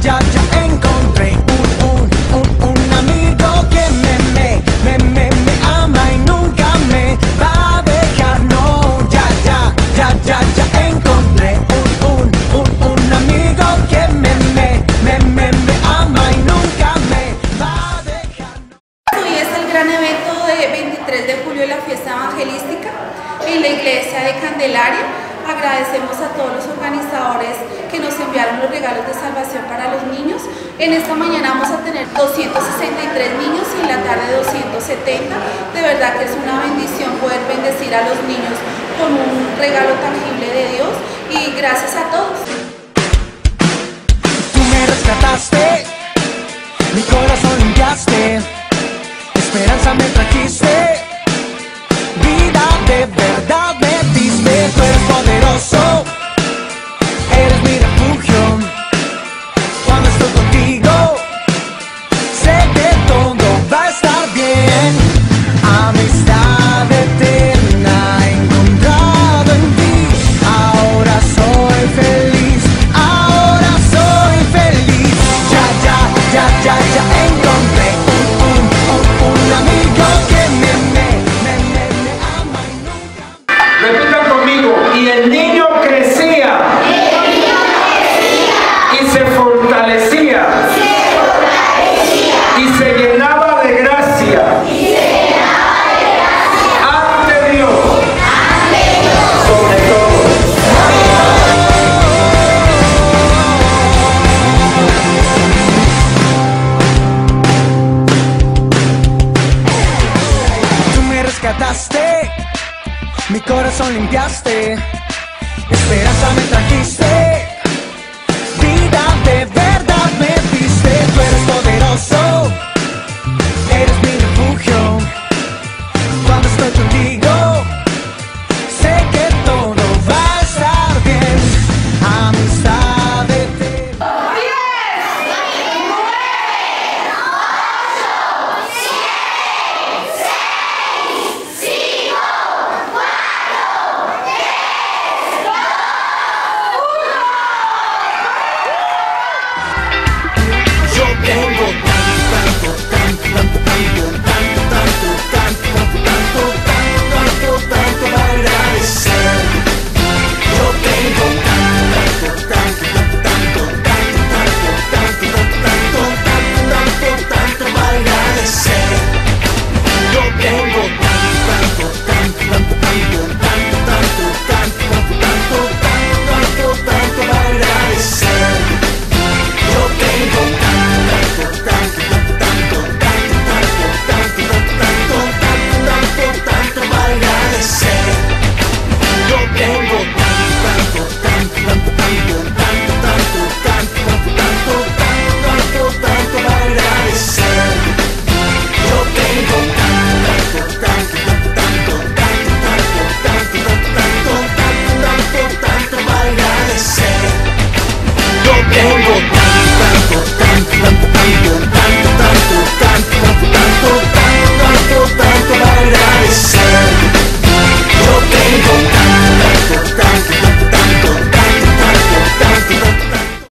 ya encontré un amigo que me ama y nunca me va a dejar. No, ya encontré un amigo que me ama y nunca me va a dejar. Hoy es el gran evento de 23 de julio, la fiesta evangelística en la iglesia de Candelaria. Agradecemos a todos los organizadores que nos enviaron los regalos de salvación para los niños. En esta mañana vamos a tener 263 niños y en la tarde 270. De verdad que es una bendición poder bendecir a los niños con un regalo tangible de Dios, y gracias a todos. Tú me rescataste, mi corazón limpiaste, esperanza me trajiste, vida de verdad me diste. Tú eres poderoso, eres mi refugio. Cuando estoy contigo, sé que todo va a estar bien. Amistad eterna he encontrado en ti. Ahora soy feliz, ahora soy feliz. Ya encontré un amigo que me ama y nunca. Repitan conmigo. Y el niño crecía. Y se fortalecía. Y se llenaba de gracia. Ante Dios. Sobre todo. Tú me rescataste, mi corazón limpiaste,